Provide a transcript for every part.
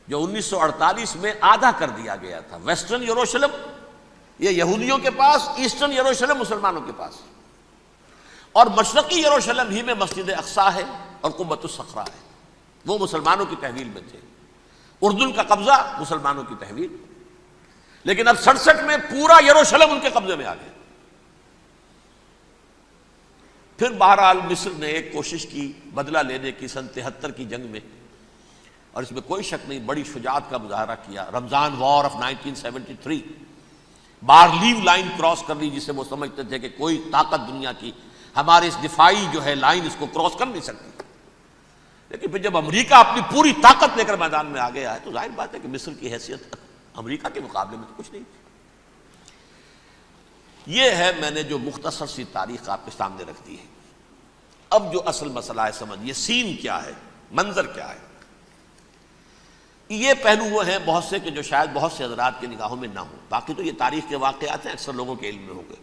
جو 1948 میں آدھا کر دیا گیا تھا. ویسٹرن یروشلم یہ یہودیوں کے پاس، ایسٹرن یروشلم مسلمانوں کے پاس، اور مشرقی یروشلم ہی میں مسجد اقصیٰ ہے اور قبۃ الصخرہ ہے، وہ مسلمانوں کی تحویل میں تھے. اردن کا قبضہ مسلمانوں کی تحویل، لیکن اب 67 میں پورا یروشلم ان کے قبضے میں آ گیا. پھر بہرحال مصر نے ایک کوشش کی بدلہ لینے کی 73 کی جنگ میں، اور اس میں کوئی شک نہیں بڑی شجاعت کا مظاہرہ کیا. رمضان وار آف 1973، بارلیو لائن کراس کر لی، جسے وہ سمجھتے تھے کہ کوئی طاقت دنیا کی ہمارے اس دفاعی جو ہے لائن اس کو کراس کر نہیں سکتی. لیکن پھر جب امریکہ اپنی پوری طاقت لے کر میدان میں آ گیا ہے تو ظاہر بات ہے کہ مصر کی حیثیت امریکہ کے مقابلے میں تو کچھ نہیں تھی. یہ ہے میں نے جو مختصر سی تاریخ آپ کے سامنے رکھ دی ہے. اب جو اصل مسئلہ ہے سمجھیے، سین کیا ہے، منظر کیا ہے. یہ پہلو وہ ہیں بہت سے کہ جو شاید بہت سے حضرات کی نگاہوں میں نہ ہوں، باقی تو یہ تاریخ کے واقعات ہیں، اکثر لوگوں کے علم میں ہوں گے.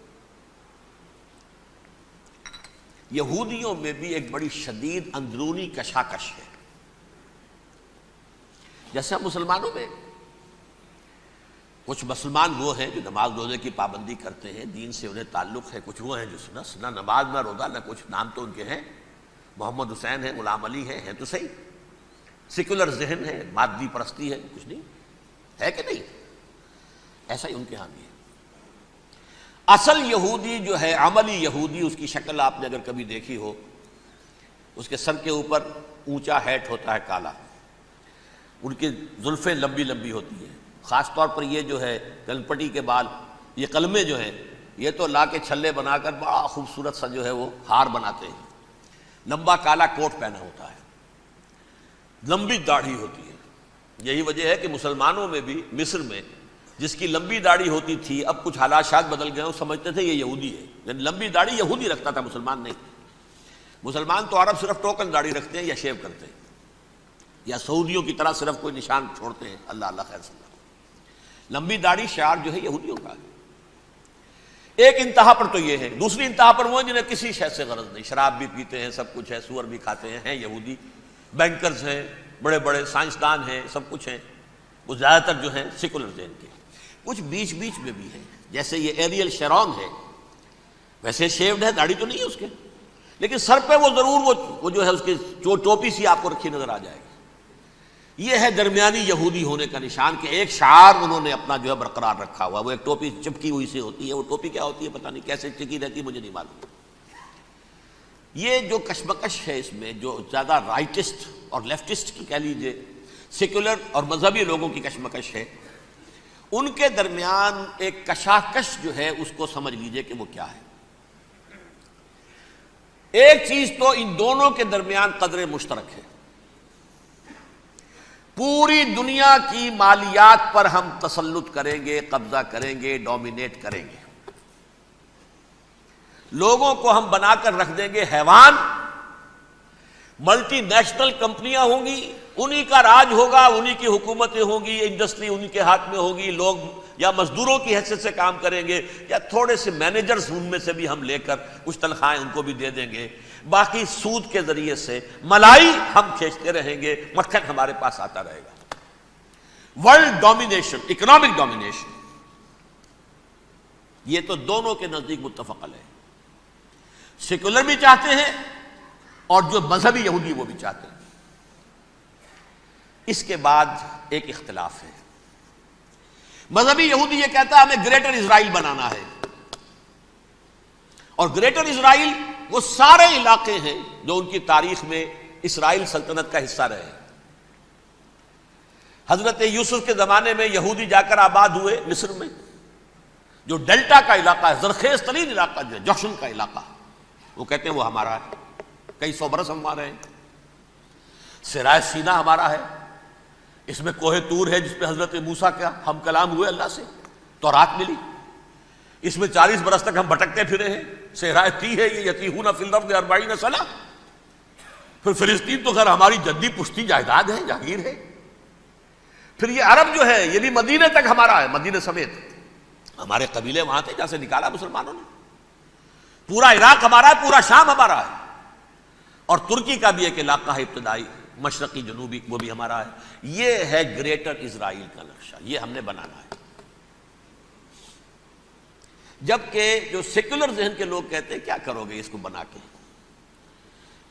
یہودیوں میں بھی ایک بڑی شدید اندرونی کشاکش ہے. جیسے ہم مسلمانوں میں کچھ مسلمان وہ ہیں جو نماز روزے کی پابندی کرتے ہیں، دین سے انہیں تعلق ہے. کچھ وہ ہیں جو نہ نماز نہ روزہ نہ کچھ، نام تو ان کے ہیں، محمد حسین ہیں، غلام علی ہیں تو صحیح، سیکولر ذہن ہے، مادی پرستی ہے، کچھ نہیں ہے کہ نہیں. ایسا ہی ان کے ہاں بھی ہے. اصل یہودی جو ہے، عملی یہودی، اس کی شکل آپ نے اگر کبھی دیکھی ہو، اس کے سر کے اوپر اونچا ہیٹ ہوتا ہے کالا، ان کی زلفیں لمبی لمبی ہوتی ہیں، خاص طور پر یہ جو ہے کلپٹی کے بال، یہ قلمے جو ہیں یہ تو لا کے چھلے بنا کر بڑا خوبصورت سا جو ہے وہ ہار بناتے ہیں. لمبا کالا کوٹ پہنا ہوتا ہے، لمبی داڑھی ہوتی ہے. یہی وجہ ہے کہ مسلمانوں میں بھی مصر میں جس کی لمبی داڑھی ہوتی تھی، اب کچھ حالات شاید بدل گئے، وہ سمجھتے تھے یہ یہودی ہے. یعنی لمبی داڑھی یہودی رکھتا تھا، مسلمان نہیں. مسلمان تو عرب صرف ٹوکن داڑھی رکھتے ہیں یا شیو کرتے ہیں، یا سعودیوں کی طرح صرف کوئی نشان چھوڑتے ہیں. اللہ اللہ خیر صلی اللہ. لمبی داڑھی شعار جو ہے یہودیوں کا ہے. ایک انتہا پر تو یہ ہے. دوسری انتہا پر وہ جنہیں کسی شے سے غرض نہیں، شراب بھی پیتے ہیں، سب کچھ ہے، سور بھی کھاتے ہیں یہودی. بینکرز ہیں، بڑے بڑے سائنسدان ہیں، سب کچھ ہیں. وہ زیادہ تر جو ہیں سیکولر ذہن کے. کچھ بیچ بیچ میں بھی ہیں، جیسے یہ ایریل شیرون ہے، ویسے شیوڈ ہے، داڑھی تو نہیں ہے اس کے، لیکن سر پہ وہ ضرور وہ جو ہے اس کی ٹوپی سی آپ کو رکھی نظر آ جائے گی. یہ ہے درمیانی یہودی ہونے کا نشان کہ ایک شعار انہوں نے اپنا جو ہے برقرار رکھا ہوا. وہ ایک ٹوپی چپکی ہوئی سی ہوتی ہے، وہ ٹوپی کیا ہوتی ہے پتہ نہیں، کیسے چکی رہتی ہے مجھے نہیں معلوم. یہ جو کشمکش ہے اس میں، جو زیادہ رائٹسٹ اور لیفٹسٹ کی کہہ لیجیے، سیکولر اور مذہبی لوگوں کی کشمکش ہے، ان کے درمیان ایک کشاکش جو ہے اس کو سمجھ لیجیے کہ وہ کیا ہے. ایک چیز تو ان دونوں کے درمیان قدر مشترک ہے. پوری دنیا کی مالیات پر ہم تسلط کریں گے، قبضہ کریں گے، ڈومینیٹ کریں گے. لوگوں کو ہم بنا کر رکھ دیں گے حیوان. ملٹی نیشنل کمپنیاں ہوں گی، انہی کا راج ہوگا، انہی کی حکومتیں ہوں گی، انڈسٹری انہی کے ہاتھ میں ہوگی. لوگ یا مزدوروں کی حیثیت سے کام کریں گے، یا تھوڑے سے مینیجرز ان میں سے بھی ہم لے کر کچھ تنخواہیں ان کو بھی دے دیں گے. باقی سود کے ذریعے سے ملائی ہم کھینچتے رہیں گے، مکھن ہمارے پاس آتا رہے گا. ورلڈ ڈومینیشن، اکنامک ڈومینیشن، یہ تو دونوں کے نزدیک متفق ہے. سیکولر بھی چاہتے ہیں اور جو مذہبی یہودی وہ بھی چاہتے ہیں. اس کے بعد ایک اختلاف ہے. مذہبی یہودی یہ کہتا ہے ہمیں گریٹر اسرائیل بنانا ہے، اور گریٹر اسرائیل وہ سارے علاقے ہیں جو ان کی تاریخ میں اسرائیل سلطنت کا حصہ رہے. حضرت یوسف کے زمانے میں یہودی جا کر آباد ہوئے مصر میں. جو ڈیلٹا کا علاقہ ہے، زرخیز ترین علاقہ جو ہے، جوشن کا علاقہ، وہ کہتے ہیں وہ ہمارا ہے، کئی سو برس ہمارے ہیں. سرائے سینا ہمارا ہے، اس میں کوہ طور ہے جس پہ حضرت موسیٰ کا ہم کلام ہوئے اللہ سے، تورات ملی. اس میں 40 برس تک ہم بھٹکتے پھرے ہیں. صحرائے تی ہے یہ، یتیہون فی الارض 40 سنہ. پھر فلسطین تو خیر ہماری جدی پشتی جائیداد ہے، جاگیر ہے. پھر یہ عرب جو ہے یہ بھی مدینے تک ہمارا ہے، مدینے سمیت. ہمارے قبیلے وہاں تھے جہاں سے نکالا مسلمانوں نے. پورا عراق ہمارا ہے، پورا شام ہمارا ہے. اور ترکی کا بھی ایک علاقہ ہے ابتدائی مشرقی جنوبی وہ بھی ہمارا ہے. یہ ہے گریٹر اسرائیل کا نقشہ, یہ ہم نے بنانا ہے. جبکہ جو سیکولر ذہن کے لوگ کہتے ہیں کیا کرو گے اس کو بنا کے,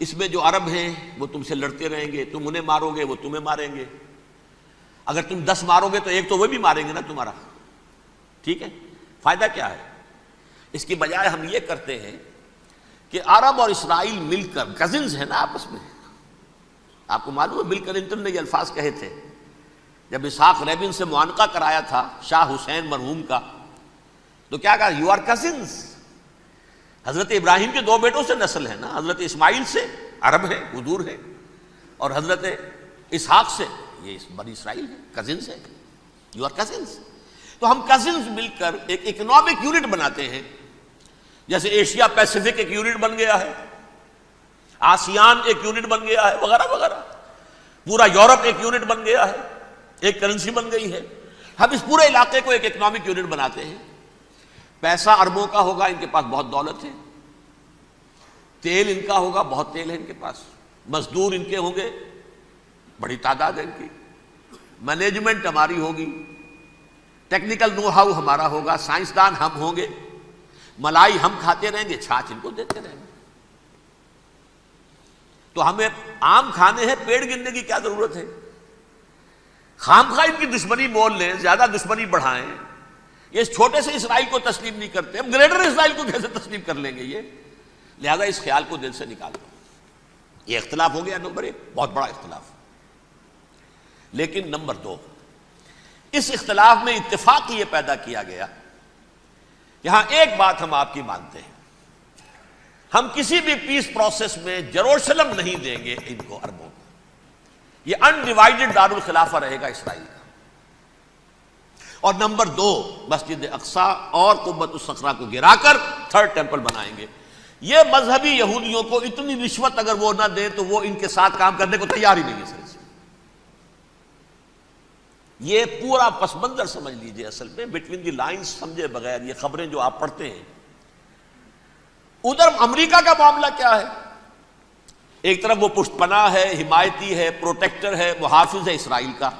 اس میں جو عرب ہیں وہ تم سے لڑتے رہیں گے, تم انہیں مارو گے وہ تمہیں ماریں گے, اگر تم 10 مارو گے تو ایک تو وہ بھی ماریں گے نا تمہارا. ٹھیک ہے, فائدہ کیا ہے؟ اس کی بجائے ہم یہ کرتے ہیں کہ عرب اور اسرائیل مل کر, کزنز ہیں نا آپس میں, آپ کو معلوم ہے بل کلنٹن نے یہ الفاظ کہے تھے جب اسحاق ریبن سے معانقہ کرایا تھا شاہ حسین مرحوم کا, تو کیا کہا؟ You are cousins. Hazrat Ibrahim کے 2 بیٹوں سے نسل ہے نا, حضرت اسماعیل سے عرب ہے وہ دور ہے, اور حضرت اسحاق سے یہ بنی اسرائیل ہے, کزنز ہے, یو آر کزنز. تو ہم کزنز مل کر ایک اکنامک یونٹ بناتے ہیں, جیسے ایشیا پیسیفک ایک یونٹ بن گیا ہے, آسیان ایک یونٹ بن گیا ہے, وغیرہ وغیرہ. پورا یورپ ایک یونٹ بن گیا ہے, ایک کرنسی بن گئی ہے. ہم اس پورے علاقے کو ایک اکنامک یونٹ بناتے ہیں. پیسہ اربوں کا ہوگا, ان کے پاس بہت دولت ہے. تیل ان کا ہوگا, بہت تیل ہے ان کے پاس. مزدور ان کے ہوں گے, بڑی تعداد ہے ان کی. مینجمنٹ ہماری ہوگی, ٹیکنیکل نو ہاؤ ہمارا ہوگا, سائنسدان ہم ہوں گے. ملائی ہم کھاتے رہیں گے, چھاچھ ان کو دیتے رہیں گے. تو ہمیں آم کھانے ہیں, پیڑ گننے کی کیا ضرورت ہے؟ خام خواہ ان کی دشمنی بول لیں, زیادہ دشمنی بڑھائیں. یہ اس چھوٹے سے اسرائیل کو تسلیم نہیں کرتے, ہم گریٹر اسرائیل کو کیسے تسلیم کر لیں گے یہ؟ لہذا اس خیال کو دل سے نکال دو. یہ اختلاف ہو گیا نمبر 1, بہت بڑا اختلاف. لیکن نمبر 2, اس اختلاف میں اتفاق یہ پیدا کیا گیا, یہاں ایک بات ہم آپ کی مانتے ہیں, ہم کسی بھی پیس پروسیس میں یروشلم نہیں دیں گے ان کو, عربوں کو. یہ انڈیوائیڈڈ دارالخلافہ رہے گا اسرائیل کا. اور نمبر 2, مسجد اقصی اور قبۃ الصخرہ کو گرا کر 3rd ٹیمپل بنائیں گے. یہ مذہبی یہودیوں کو اتنی رشوت اگر وہ نہ دیں تو وہ ان کے ساتھ کام کرنے کو تیار ہی نہیں ہے. یہ پورا پس منظر سمجھ لیجئے, اصل میں بٹوین دی لائنز سمجھے بغیر یہ خبریں جو آپ پڑھتے ہیں. ادھر امریکہ کا معاملہ کیا ہے؟ ایک طرف وہ پشت پناہ ہے, حمایتی ہے, پروٹیکٹر ہے, محافظ ہے اسرائیل کا.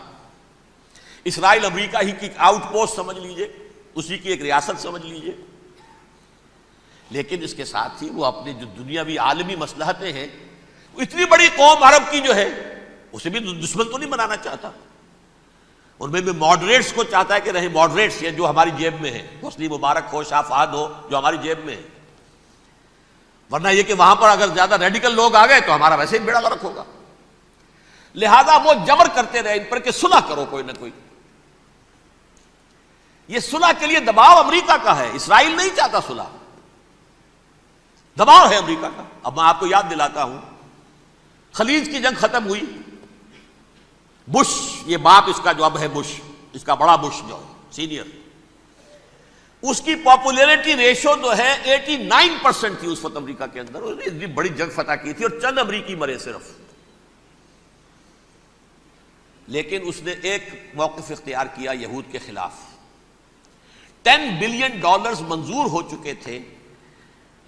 اسرائیل امریکہ ہی کی آؤٹ پوسٹ سمجھ لیجئے, اسی کی ایک ریاست سمجھ لیجئے. لیکن اس کے ساتھ ہی وہ اپنی جو دنیاوی عالمی مصلحتیں ہیں, اتنی بڑی قوم عرب کی جو ہے اسے بھی دشمن تو نہیں بنانا چاہتا. ان میں بھی ماڈریٹس کو چاہتا ہے کہ رہیں ماڈریٹس, یہ جو ہماری جیب میں ہے, حسنی مبارک ہو, شاہ فہد ہو, جو ہماری جیب میں ہے. ورنہ یہ کہ وہاں پر اگر زیادہ ریڈیکل لوگ آ گئے تو ہمارا ویسے ہی بیڑا غرق ہوگا. لہذا وہ جبر کرتے رہے ان پر کہ صلح کرو کوئی نہ کوئی. یہ صلح کے لیے دباؤ امریکہ کا ہے, اسرائیل نہیں چاہتا صلح, دباؤ ہے امریکہ کا. اب میں آپ کو یاد دلاتا ہوں, خلیج کی جنگ ختم ہوئی, بش, یہ باپ اس کا جو اب ہے بش, اس کا بڑا بش جو سینئر, اس کی پاپولیرٹی ریشو جو ہے 89% تھی اس وقت امریکہ کے اندر. اس نے اتنی بڑی جنگ فتح کی تھی اور چند امریکی مرے صرف. لیکن اس نے ایک موقف اختیار کیا یہود کے خلاف. $10 بلین منظور ہو چکے تھے,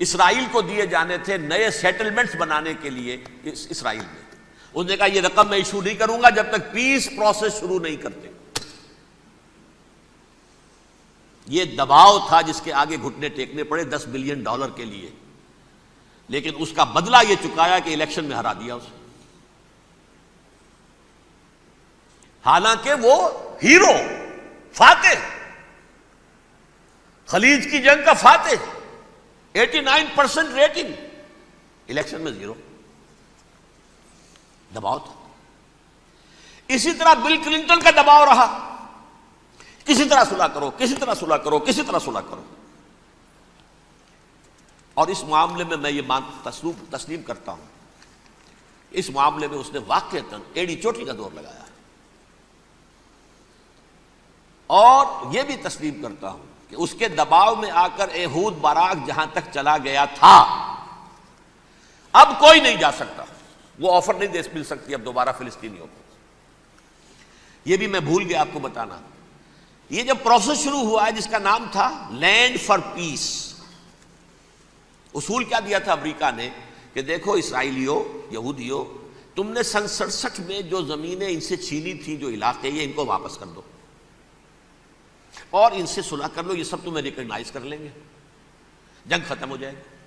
اسرائیل کو دیے جانے تھے نئے سیٹلمنٹس بنانے کے لیے اسرائیل میں. انہوں نے کہا یہ رقم میں ایشو نہیں کروں گا جب تک پیس پروسیس شروع نہیں کرتے. یہ دباؤ تھا جس کے آگے گھٹنے ٹیکنے پڑے $10 بلین کے لیے. لیکن اس کا بدلہ یہ چکایا کہ الیکشن میں ہرا دیا اسے. حالانکہ وہ ہیرو, فاتح, خلیج کی جنگ کا فاتح, 89% ریٹنگ, الیکشن میں 0. دباؤ تھا. اسی طرح بل کلنٹن کا دباؤ رہا, کسی طرح صلح کرو, کسی طرح صلح کرو, کسی طرح صلح کرو. اور اس معاملے میں میں یہ تسلیم کرتا ہوں, اس معاملے میں اس نے واقعتاً ایڑی چوٹی کا دور لگایا ہے. اور یہ بھی تسلیم کرتا ہوں کہ اس کے دباؤ میں آ کر ایہود باراک جہاں تک چلا گیا تھا, اب کوئی نہیں جا سکتا. وہ آفر نہیں مل سکتی اب دوبارہ فلسطینیوں کو. یہ بھی میں بھول گیا آپ کو بتانا, یہ جب پروسیس شروع ہوا ہے جس کا نام تھا لینڈ فار پیس, اصول کیا دیا تھا امریکہ نے کہ دیکھو اسرائیلیوں, یہودیوں, تم نے سن 67 میں جو زمینیں ان سے چھینی تھی، جو علاقے، یہ ان کو واپس کر دو اور ان سے صلح کر لو، یہ سب تمہیں ریکگنائز کر لیں گے، جنگ ختم ہو جائے گی۔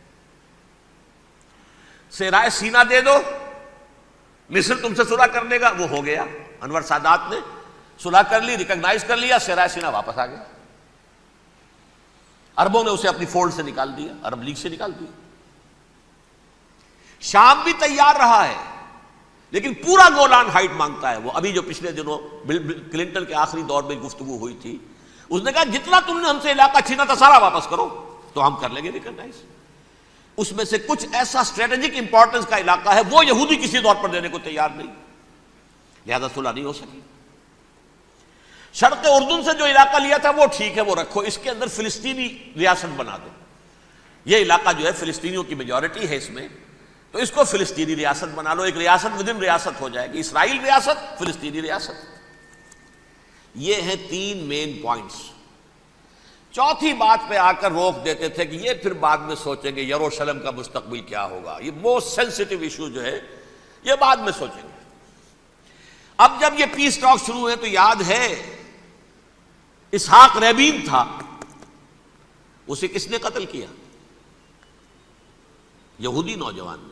صحرائے سینا دے دو، مصر تم سے صلح کر لے گا، وہ ہو گیا۔ انور سادات نے صلح کر لی، ریکگنائز کر لیا، صحرائے سینا واپس آ گیا۔ عربوں نے اسے اپنی فولڈ سے نکال دیا، عرب لیگ سے نکال دیا۔ شام بھی تیار رہا ہے لیکن پورا گولان ہائٹ مانگتا ہے وہ۔ ابھی جو پچھلے دنوں کلنٹن کے آخری دور میں گفتگو ہوئی تھی، اس نے کہا جتنا تم نے ہم سے علاقہ چھینا تھا سارا واپس کرو تو ہم کر لیں گے ریکگنائز۔ اس میں سے کچھ ایسا اسٹریٹجک امپورٹنس کا علاقہ ہے وہ یہودی کسی طور پر دینے کو تیار نہیں، لہذا صلح نہیں ہو سکی۔ شرق اردن سے جو علاقہ لیا تھا وہ ٹھیک ہے، وہ رکھو، اس کے اندر فلسطینی ریاست بنا دو۔ یہ علاقہ جو ہے فلسطینیوں کی میجورٹی ہے اس میں، تو اس کو فلسطینی ریاست بنا لو، ایک ریاست ودن ریاست ہو جائے گی، اسرائیل ریاست، فلسطینی ریاست۔ یہ ہیں 3 مین پوائنٹس۔ چوتھی بات پہ آ کر روک دیتے تھے کہ یہ پھر بعد میں سوچیں گے یروشلم کا مستقبل کیا ہوگا، یہ موسٹ سینسٹیو ایشو جو ہے یہ بعد میں سوچیں گے۔ اب جب یہ پیس ٹاک شروع ہوئے تو یاد ہے اسحاق ریبین تھا، اسے کس نے قتل کیا؟ یہودی نوجوان نے۔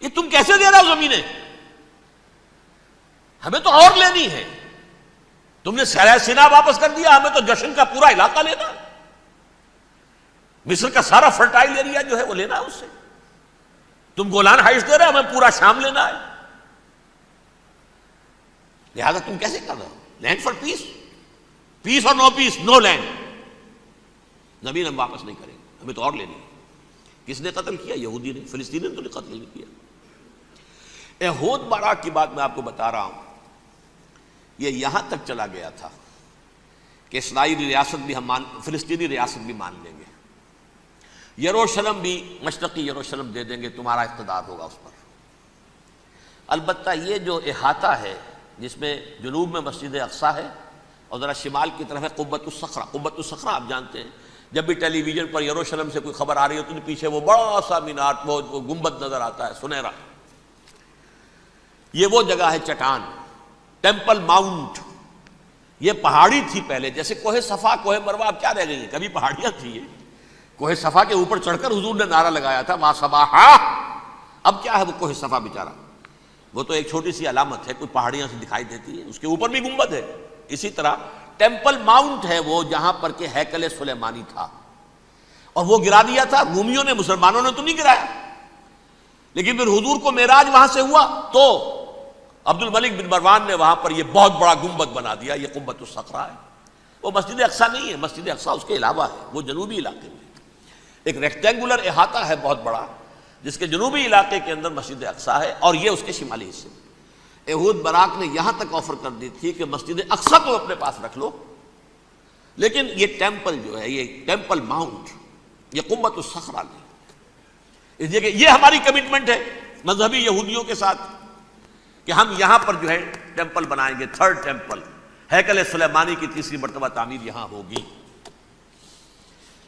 یہ تم کیسے دے رہے ہو زمینیں؟ ہمیں تو اور لینی ہے، تم نے صحرائے سینا واپس کر دیا، ہمیں تو جشن کا پورا علاقہ لینا ہے، مصر کا سارا فرٹائل ایریا جو ہے وہ لینا ہے اس سے، تم گولان ہائٹس دے رہے ہو، ہمیں پورا شام لینا ہے، لہذا تم کیسے کر رہے ہو؟ لینڈ فار پیس، پیس اور نو پیس، نو لینڈ، زمین ہم واپس نہیں کریں گے، ہمیں تو اور لینی ہے۔ کس نے قتل کیا؟ یہودی نے، فلسطینی نے تو قتل نہیں کیا۔ احود باراک کی بات میں آپ کو بتا رہا ہوں، یہ یہاں تک چلا گیا تھا کہ اسرائیلی ریاست بھی ہم فلسطینی ریاست بھی مان لیں گے، یروشلم بھی، مشرقی یروشلم دے دیں گے، تمہارا اقتدار ہوگا اس پر۔ البتہ یہ جو احاطہ ہے جس میں جنوب میں مسجد اقصیٰ ہے اور ذرا شمال کی طرف ہے قبۃ الصخرہ۔ قبۃ الصخرہ آپ جانتے ہیں، جب بھی ٹیلی ویژن پر یروشلم سے کوئی خبر آ رہی ہوتی ہے تو پیچھے وہ بڑا سا مینار، وہ گنبد نظر آتا ہے سنہرا۔ یہ وہ جگہ ہے چٹان، ٹیمپل ماؤنٹ۔ یہ پہاڑی تھی پہلے، جیسے کوہ صفا، کوہ مروہ اب کیا رہ گئی ہیں، کبھی پہاڑیاں تھی یہ۔ کوہ صفا کے اوپر چڑھ کر حضور نے نعرہ لگایا تھا ما صباحا، اب کیا ہے وہ کوہ صفا بیچارہ، وہ تو ایک چھوٹی سی علامت ہے، کوئی پہاڑیاں سے دکھائی دیتی ہے، اس کے اوپر بھی گنبد ہے۔ اسی طرح ٹیمپل ماؤنٹ ہے وہ جہاں پر کہ ہیکل سلیمانی تھا، اور وہ گرا دیا تھا رومیوں نے، مسلمانوں نے تو نہیں گرایا۔ لیکن پھر حضور کو معراج وہاں سے ہوا تو عبد الملک بن مروان نے وہاں پر یہ بہت بڑا گنبد بنا دیا، یہ قبۃ الصخرہ ہے۔ وہ مسجد اقصیٰ نہیں ہے، مسجد اقصیٰ اس کے علاوہ ہے، وہ جنوبی علاقے میں ایک ریکٹینگولر احاطہ ہے بہت بڑا، جس کے جنوبی علاقے کے اندر مسجد اقصیٰ ہے، اور یہ اس کے شمالی حصے۔ احود باراک نے یہاں تک آفر کر دی تھی کہ مسجد اقصیٰ کو اپنے پاس رکھ لو، لیکن یہ ٹیمپل جو ہے، یہ ٹیمپل ماؤنٹ، یہ قبۃ الصخرہ نہیں۔ اس لیے کہ یہ ہماری کمٹمنٹ ہے مذہبی یہودیوں کے ساتھ کہ ہم یہاں پر جو ہے ٹیمپل بنائیں گے، تھرڈ ٹیمپل، ہیکل سلیمانی کی تیسری مرتبہ تعمیر یہاں ہوگی۔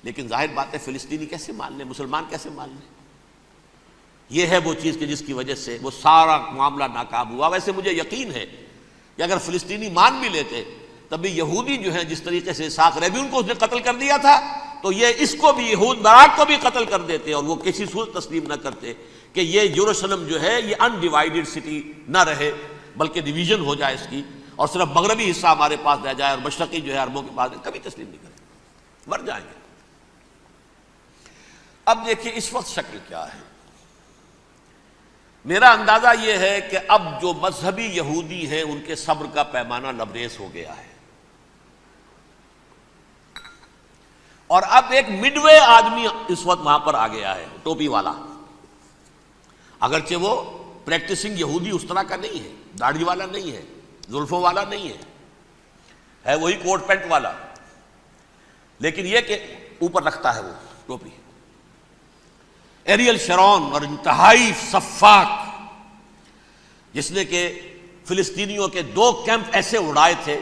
لیکن ظاہر بات ہے فلسطینی کیسے مان لیں، مسلمان کیسے مان لیں؟ یہ ہے وہ چیز کہ جس کی وجہ سے وہ سارا معاملہ ناکام ہوا۔ ویسے مجھے یقین ہے کہ اگر فلسطینی مان بھی لیتے تب بھی یہودی جو ہیں جس طریقے سے اسحاق ریبین کو اس نے قتل کر دیا تھا، تو یہ اس کو بھی، احود باراک کو بھی قتل کر دیتے، اور وہ کسی صورت تسلیم نہ کرتے کہ یہ یروشلم جو ہے یہ انڈیوائیڈڈ سٹی نہ رہے، بلکہ ڈویژن ہو جائے اس کی، اور صرف مغربی حصہ ہمارے پاس رہ جائے اور مشرقی جو ہے عربوں کے پاس، کبھی تسلیم نہیں کرتے، مر جائیں گے۔ اب دیکھیے اس وقت شکل کیا ہے۔ میرا اندازہ یہ ہے کہ اب جو مذہبی یہودی ہیں ان کے صبر کا پیمانہ لبریز ہو گیا ہے، اور اب ایک مڈ وے آدمی اس وقت وہاں پر آ گیا ہے، ٹوپی والا۔ اگرچہ وہ پریکٹسنگ یہودی اس طرح کا نہیں ہے، داڑھی والا نہیں ہے، زلفوں والا نہیں ہے وہی کوٹ پینٹ والا، لیکن یہ کہ اوپر رکھتا ہے وہ ٹوپی۔ ایریل شرون اور انتہائی سفاک، جس نے کہ فلسطینیوں کے 2 کیمپ ایسے اڑائے تھے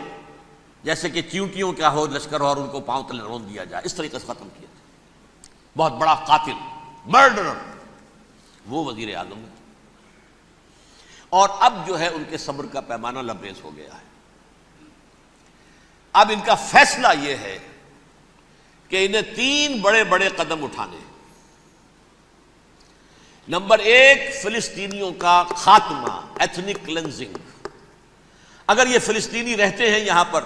جیسے کہ چیونٹیوں کا ہو لشکر اور ان کو پاؤں تلے رون دیا جائے، اس طریقے سے ختم کیا تھا۔ بہت بڑا قاتل، مرڈرر، وہ وزیر اعظم ہے۔ اور اب جو ہے ان کے صبر کا پیمانہ لبریز ہو گیا ہے۔ اب ان کا فیصلہ یہ ہے کہ انہیں 3 بڑے بڑے قدم اٹھانے ہیں۔ نمبر 1، فلسطینیوں کا خاتمہ، ایتھنک کلینزنگ۔ اگر یہ فلسطینی رہتے ہیں یہاں پر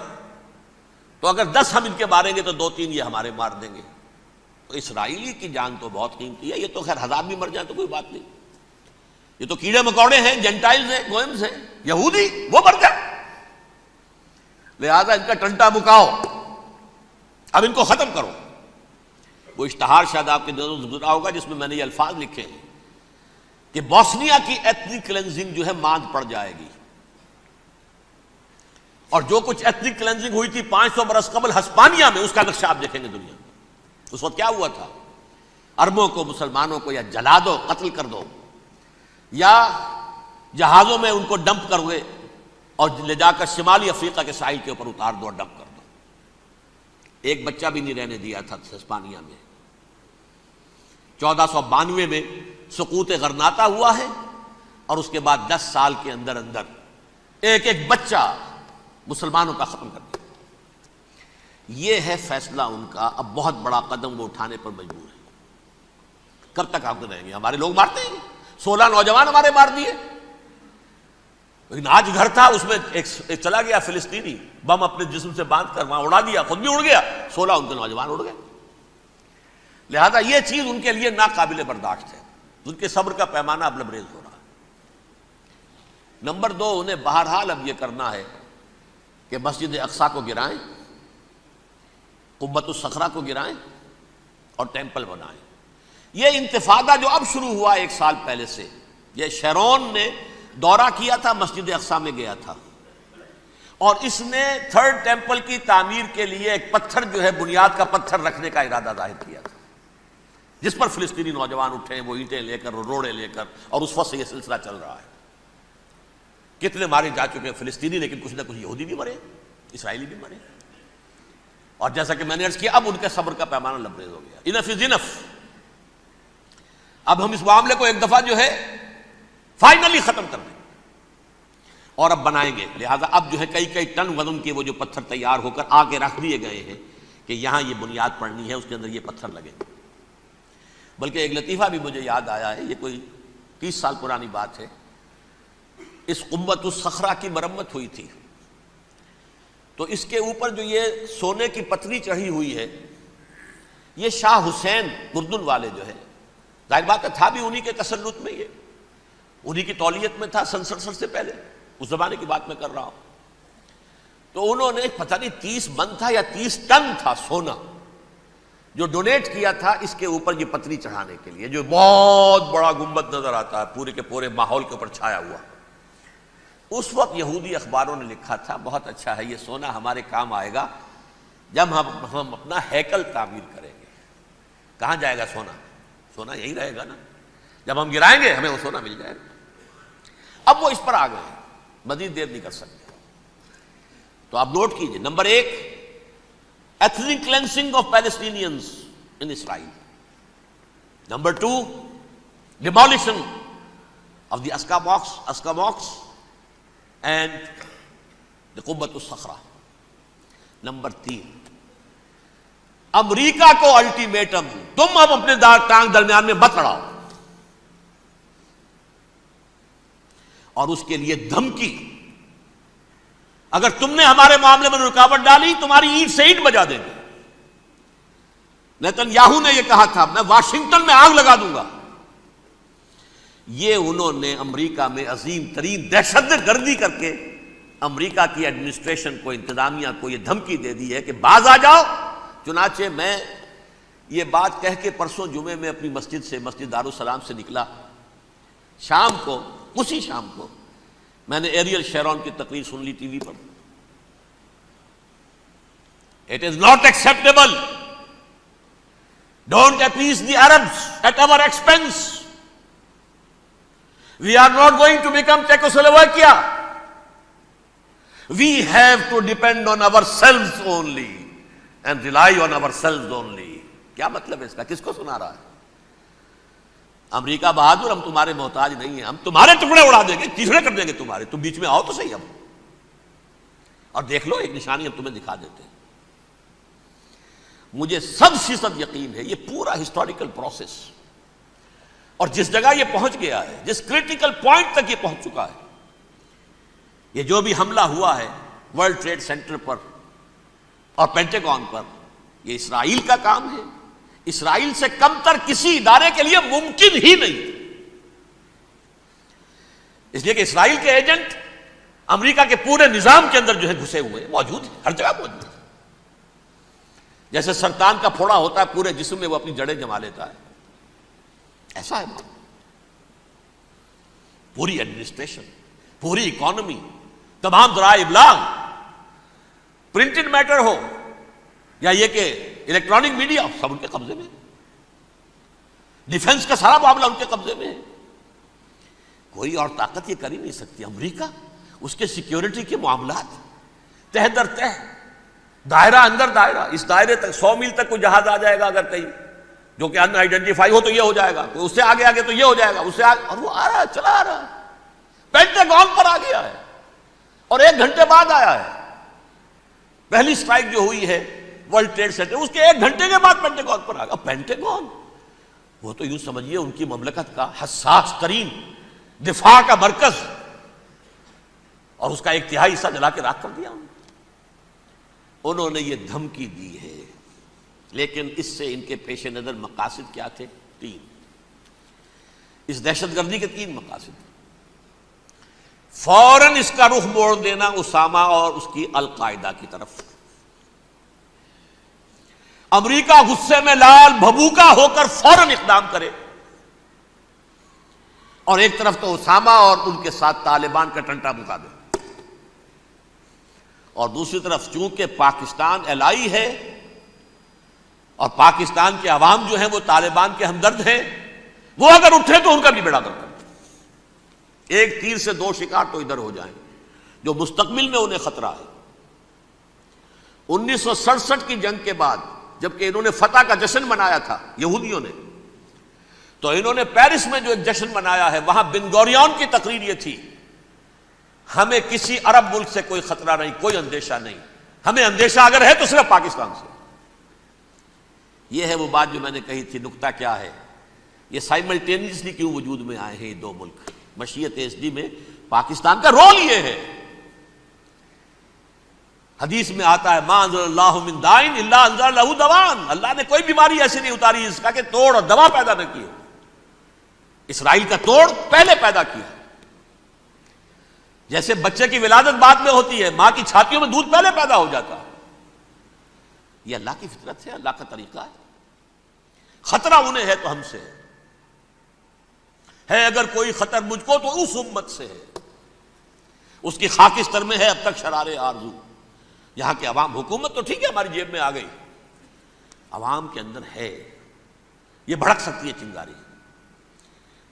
تو اگر 10 ہم ان کے ماریں گے تو 2-3 یہ ہمارے مار دیں گے۔ تو اسرائیلی کی جان تو بہت قیمتی ہے، یہ تو خیر 1000 بھی مر جائیں تو کوئی بات نہیں، یہ تو کیڑے مکوڑے ہیں، جینٹائلز ہیں، گوئمز ہیں، یہودی، وہ مر جائیں، لہذا ان کا ٹنٹا مکاؤ، اب ان کو ختم کرو۔ وہ اشتہار شاید آپ کے دنوں سے گزرا ہوگا جس میں نے یہ الفاظ لکھے ہیں کہ بوسنیا کی ایتھنک کلینزنگ جو ہے ماند پڑ جائے گی، اور جو کچھ ایتھنک کلینزنگ ہوئی تھی 500 برس قبل ہسپانیہ میں، اس کا نقشہ آپ دیکھیں گے دنیا میں۔ اس وقت کیا ہوا تھا؟ عربوں کو، مسلمانوں کو یا جلا دو، قتل کر دو، یا جہازوں میں ان کو ڈمپ کر ہوئے اور لے جا کر شمالی افریقہ کے ساحل کے اوپر اتار دو اور ڈمپ کر دو۔ ایک بچہ بھی نہیں رہنے دیا تھا ہسپانیہ میں۔ 1492 میں سقوط غرناطہ ہوا ہے، اور اس کے بعد 10 سال کے اندر اندر ایک ایک بچہ مسلمانوں کا ختم کر دیا۔ یہ ہے فیصلہ ان کا۔ اب بہت بڑا قدم وہ اٹھانے پر مجبور ہے۔ کب تک آپ رہیں گے؟ ہمارے لوگ مارتے ہیں، 16 نوجوان ہمارے مار دیے، لیکن آج گھر تھا اس میں ایک چلا گیا فلسطینی، بم اپنے جسم سے باندھ کر وہاں اڑا دیا، خود بھی اڑ گیا، 16 ان کے نوجوان اڑ گئے۔ لہذا یہ چیز ان کے لیے ناقابل برداشت ہے، ان کے صبر کا پیمانہ اب لبریز ہو رہا ہے۔ نمبر 2، انہیں بہرحال اب یہ کرنا ہے کہ مسجد اقصیٰ کو گرائیں، قبۃ الصخرہ کو گرائیں اور ٹیمپل بنائیں۔ یہ انتفاضہ جو اب شروع ہوا 1 سال پہلے سے، یہ شیرون نے دورہ کیا تھا، مسجد اقصیٰ میں گیا تھا، اور اس نے 3rd ٹیمپل کی تعمیر کے لیے ایک پتھر جو ہے بنیاد کا پتھر رکھنے کا ارادہ ظاہر کیا تھا، جس پر فلسطینی نوجوان اٹھے، وہ اینٹیں لے کر، روڑے لے کر، اور اس وقت سے یہ سلسلہ چل رہا ہے۔ کتنے مارے جا چکے ہیں فلسطینی، لیکن کچھ نہ کچھ یہودی بھی مرے، اسرائیلی بھی مرے، اور جیسا کہ میں نے عرض کیا اب ان کے صبر کا پیمانہ لبریز ہو گیا۔ انف از انف، اب ہم اس معاملے کو ایک دفعہ جو ہے فائنلی ختم کر دیں اور اب بنائیں گے۔ لہذا اب جو ہے کئی ٹن وزن کے وہ جو پتھر تیار ہو کر آگے رکھ دیے گئے ہیں کہ یہاں یہ بنیاد پڑنی ہے، اس کے اندر یہ پتھر لگیں گے۔ بلکہ ایک لطیفہ بھی مجھے یاد آیا ہے، یہ کوئی 30 سال پرانی بات ہے۔ اس قبۃ الصخرہ کی مرمت ہوئی تھی، تو اس کے اوپر جو یہ سونے کی پتری چڑھی ہوئی ہے، یہ شاہ حسین اردن والے جو ہے، ظاہر بات ہے تھا بھی انہی کے تسلط میں، یہ انہی کی تولیت میں تھا، سن 67 سے پہلے، اس زمانے کی بات میں کر رہا ہوں۔ تو انہوں نے پتہ نہیں 30 من تھا یا 30 ٹن تھا سونا جو ڈونیٹ کیا تھا اس کے اوپر یہ پتری چڑھانے کے لیے، جو بہت بڑا گنبد نظر آتا ہے پورے کے پورے ماحول کے اوپر چھایا ہوا۔ اس وقت یہودی اخباروں نے لکھا تھا بہت اچھا ہے، یہ سونا ہمارے کام آئے گا جب ہم اپنا ہیکل تعمیر کریں گے۔ کہاں جائے گا سونا؟ سونا یہی رہے گا نا، جب ہم گرائیں گے ہمیں وہ سونا مل جائے گا۔ اب وہ اس پر آ گئے ہیں، مزید دیر نہیں کر سکتے۔ تو آپ نوٹ کیجئے، number 1، ethnic cleansing of Palestinians in Israel. Number 2, demolition of the Aqsa mosque and the Qubbat al-Sakhra. Number 3, امریکہ کو الٹیمیٹم، تم اب اپنے ٹانگ درمیان میں مت اڑاؤ، اور اس کے لیے دھمکی، اگر تم نے ہمارے معاملے میں رکاوٹ ڈالی تمہاری اینٹ سے اینٹ بجا دیں گے۔ نیتن یاہو نے یہ کہا تھا میں واشنگٹن میں آگ لگا دوں گا۔ یہ انہوں نے امریکہ میں عظیم ترین دہشت گردی کر کے امریکہ کی ایڈمنسٹریشن کو، انتظامیہ کو یہ دھمکی دے دی ہے کہ باز آ جاؤ۔ چنانچہ میں یہ بات کہہ کے پرسوں جمعے میں اپنی مسجد سے، مسجد دارالسلام سے نکلا، شام کو، اسی شام کو میں نے ایریل شیرون کی تقریر سن لی T V per. It is not acceptable. Don't appease the Arabs at our expense. We are not going to become Czechoslovakia. We have to depend on ourselves only and rely on ourselves only. کیا مطلب ہے اس کا؟ کس کو سنا رہا ہے؟ امریکہ بہادر ہم تمہارے محتاج نہیں ہیں، ہم تمہارے ٹکڑے اڑا دیں گے، تیسرے کر دیں گے تمہارے، تم بیچ میں آؤ تو صحیح اب، اور دیکھ لو ایک نشانی ہم تمہیں دکھا دیتے ہیں۔ مجھے 100% یقین ہے یہ پورا ہسٹوریکل پروسیس، اور جس جگہ یہ پہنچ گیا ہے، جس کریٹیکل پوائنٹ تک یہ پہنچ چکا ہے، یہ جو بھی حملہ ہوا ہے ورلڈ ٹریڈ سینٹر پر اور پینٹاگون پر، یہ اسرائیل کا کام ہے، اسرائیل سے کم تر کسی ادارے کے لیے ممکن ہی نہیں، اس لیے کہ اسرائیل کے ایجنٹ امریکہ کے پورے نظام کے اندر جو ہے گھسے ہوئے موجود ہیں، ہر جگہ موجود ہیں۔ جیسے سرطان کا پھوڑا ہوتا ہے پورے جسم میں، وہ اپنی جڑیں جما لیتا ہے، ایسا ہے پوری ایڈمنسٹریشن، پوری اکانومی، تمام ذرائع ابلاغ، پرنٹڈ میٹر ہو یا یہ کہ الیکٹرانک میڈیا، سب ان کے قبضے میں، ڈیفنس کا سارا معاملہ ان کے قبضے میں ہے۔ کوئی اور طاقت یہ کر ہی نہیں سکتی۔ امریکہ، اس کے سیکیورٹی کے معاملات تہ در تہ، دائرہ اندر دائرہ، اس دائرے تک 100 میل تک کوئی جہاز آ جائے گا اگر کہیں جو کہ ان آئیڈینٹیفائی ہو تو یہ ہو جائے گا، کوئی اس سے آگے آگے تو یہ ہو جائے گا، اس سے آگے، اور وہ آ رہا ہے، چلا آ رہا ہے، پینٹاگون پر آ گیا ہے، اور 1 گھنٹے بعد آیا ہے۔ پہلی سٹرائک جو ہوئی ہے ورلڈ ٹریڈ سینٹر، اس کے 1 گھنٹے کے بعد پینٹاگون پر آ گیا۔ پینٹاگون وہ تو یوں سمجھیے ان کی مملکت کا حساس ترین دفاع کا مرکز، اور اس کا 1/3 حصہ جلا کے راکھ کر دیا انہوں نے۔ یہ دھمکی دی ہے، لیکن اس سے ان کے پیش نظر مقاصد کیا تھے؟ 3۔ اس دہشت گردی کے 3 مقاصد۔ فوراً اس کا رخ موڑ دینا اسامہ اور اس کی القاعدہ کی طرف۔ امریکہ غصے میں لال بھبوکا ہو کر فوراً اقدام کرے، اور ایک طرف تو اسامہ اور ان کے ساتھ طالبان کا ٹنٹا مکا دے، اور دوسری طرف چونکہ پاکستان الائی ہے اور پاکستان کے عوام جو ہیں وہ طالبان کے ہمدرد ہیں، وہ اگر اٹھے تو ان کا بھی بیڑا غرق ہے۔ ایک تیر سے 2 شکار تو ادھر ہو جائیں، جو مستقبل میں انہیں خطرہ ہے۔ 1967 کی جنگ کے بعد جبکہ انہوں نے فتح کا جشن منایا تھا یہودیوں نے، تو انہوں نے پیرس میں جو ایک جشن منایا ہے، وہاں بن گوریون کی تقریر یہ تھی، ہمیں کسی عرب ملک سے کوئی خطرہ نہیں، کوئی اندیشہ نہیں، ہمیں اندیشہ اگر ہے تو صرف پاکستان سے۔ یہ ہے وہ بات جو میں نے کہی تھی، نکتہ کیا ہے، یہ سائملٹینیسلی کیوں وجود میں آئے ہیں یہ 2 ملک۔ مشیت ایس ڈی میں پاکستان کا رول یہ ہے، حدیث میں آتا ہے ما انزل اللہ من دائن الا انزل لہ دوان، اللہ نے کوئی بیماری ایسی نہیں اتاری اس کا کہ توڑ اور دوا پیدا نہ کی ہو۔ اسرائیل کا توڑ پہلے پیدا کیا، جیسے بچے کی ولادت بعد میں ہوتی ہے، ماں کی چھاتیوں میں دودھ پہلے پیدا ہو جاتا ہے، یہ اللہ کی فطرت ہے، اللہ کا طریقہ ہے۔ خطرہ انہیں ہے تو ہم سے ہے، اگر کوئی خطر مجھ کو تو اس امت سے ہے، اس کی خاکستر میں ہے اب تک شرار آرزو۔ یہاں کے عوام، حکومت تو ٹھیک ہے ہماری جیب میں آ گئی، عوام کے اندر ہے، یہ بھڑک سکتی ہے چنگاری۔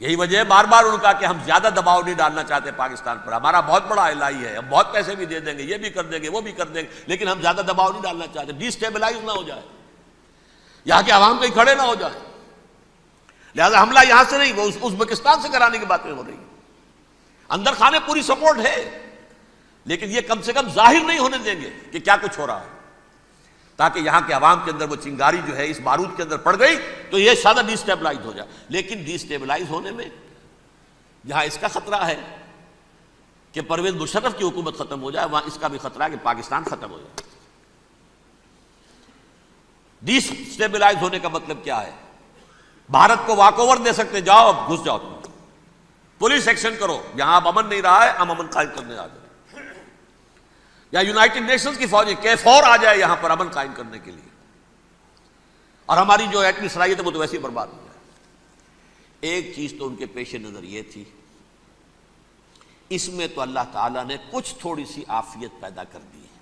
یہی وجہ ہے بار بار ان کا کہ ہم زیادہ دباؤ نہیں ڈالنا چاہتے پاکستان پر، ہمارا بہت بڑا الائی ہے، ہم بہت پیسے بھی دے دیں گے، یہ بھی کر دیں گے، وہ بھی کر دیں گے، لیکن ہم زیادہ دباؤ نہیں ڈالنا چاہتے، ڈی اسٹیبلائز نہ ہو جائے، یہاں کے عوام کہیں کھڑے نہ ہو جائے۔ لہذا حملہ یہاں سے نہیں، وہ ازبکستان سے کرانے کی باتیں ہو رہی ہیں۔ اندر خانے پوری سپورٹ ہے، لیکن یہ کم سے کم ظاہر نہیں ہونے دیں گے کہ کیا کچھ ہو رہا ہے، تاکہ یہاں کے عوام کے اندر وہ چنگاری جو ہے اس بارود کے اندر پڑ گئی تو یہ شاید ڈی اسٹیبلائز ہو جائے۔ لیکن ڈی اسٹیبلائز ہونے میں جہاں اس کا خطرہ ہے کہ پرویز مشرف کی حکومت ختم ہو جائے، وہاں اس کا بھی خطرہ ہے کہ پاکستان ختم ہو جائے۔ ڈی اسٹیبلائز ہونے کا مطلب کیا ہے؟ بھارت کو واک اوور دے سکتے، جاؤ اب گھس جاؤ، تم پولیس ایکشن کرو، جہاں اب امن نہیں رہا ہے ہم امن قائم کرنے آ جائیں، یا یونائٹڈ نیشنز کی فوجیں KFOR آ جائے یہاں پر امن قائم کرنے کے لیے، اور ہماری جو ایٹمی صلاحیت ہے وہ تو ویسے ہی برباد ہو جائے۔ ایک چیز تو ان کے پیش نظر یہ تھی، اس میں تو اللہ تعالیٰ نے کچھ تھوڑی سی عافیت پیدا کر دی ہے۔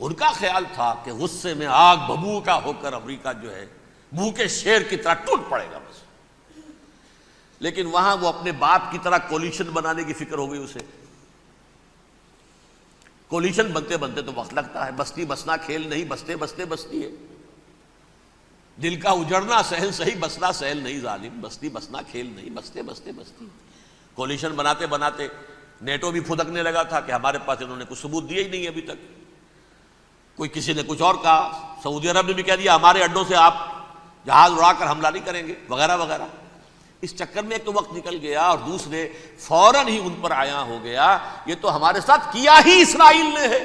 ان کا خیال تھا کہ غصے میں آگ ببوکا ہو کر امریکہ جو ہے بھوکے شیر کی طرح ٹوٹ پڑے گا بس، لیکن وہاں وہ اپنے باپ کی طرح کولیشن بنانے کی فکر ہو گئی اسے۔ کولیشن بنتے بنتے تو وقت لگتا ہے، بستی بسنا کھیل نہیں، بستے بستے بستی ہے۔ دل کا اجڑنا سہل صحیح، بسنا سہل نہیں ظالم، بستی بسنا کھیل نہیں، بستے بستے بستی۔ کولیشن بناتے بناتے نیٹو بھی پھدکنے لگا تھا کہ ہمارے پاس انہوں نے کچھ ثبوت دیے ہی نہیں ابھی تک، کوئی کسی نے کچھ اور کہا، سعودی عرب نے بھی کہہ دیا ہمارے اڈوں سے آپ جہاز اڑا کر حملہ نہیں کریں گے وغیرہ وغیرہ۔ اس چکر میں ایک تو وقت نکل گیا، اور دوسرے فوراً ہی ان پر آیا ہو گیا یہ تو ہمارے ساتھ کیا ہی اسرائیل نے ہے۔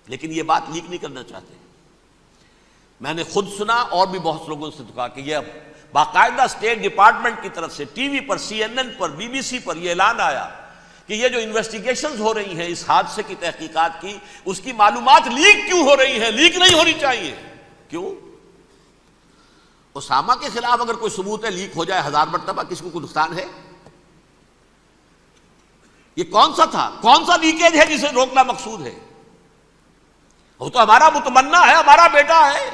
لیکن یہ بات لیک نہیں کرنا چاہتے۔ میں نے خود سنا اور بھی بہت لوگوں سے کہا کہ یہ باقاعدہ اسٹیٹ ڈپارٹمنٹ کی طرف سے ٹی وی پر، سی این این پر، بی بی سی پر یہ اعلان آیا کہ یہ جو انویسٹیگیشنز ہو رہی ہیں اس حادثے کی تحقیقات کی، اس کی معلومات لیک کیوں ہو رہی ہیں؟ لیک نہیں ہونی چاہیے۔ کیوں؟ اسامہ کے خلاف اگر کوئی ثبوت ہے، لیک ہو جائے 1000 مرتبہ، کسی کو کوئی نقصان ہے؟ یہ کون سا تھا، کون سا لیکیج ہے جسے روکنا مقصود ہے؟ وہ تو ہمارا متمنا ہے، ہمارا بیٹا ہے،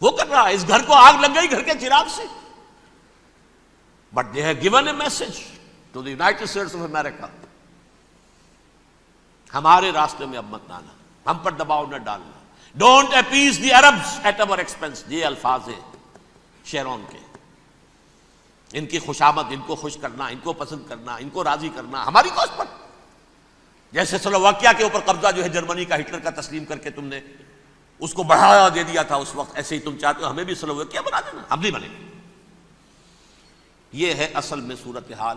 وہ کر رہا ہے۔ اس گھر کو آگ لگ گئی گھر کے چراغ سے، but they have given a message to the United States of America, ہمارے راستے میں اب مت آنا، ہم پر دباؤ نہ ڈالنا، don't appease the Arabs at our expense. یہ الفاظ ہیں شیرون کے، ان کی خوشامد، ان کو خوش کرنا، ان کو پسند کرنا، ان کو راضی کرنا ہماری کوشش پر۔ جیسے سلوواکیہ کے اوپر قبضہ جو ہے جرمنی کا ہٹلر کا تسلیم کر کے تم نے اس کو بڑھاوا دے دیا تھا اس وقت، ایسے ہی تم چاہتے ہو ہمیں بھی سلوواکیہ بنا دینا، ہم نہیں بنے گے۔ یہ ہے اصل میں صورتحال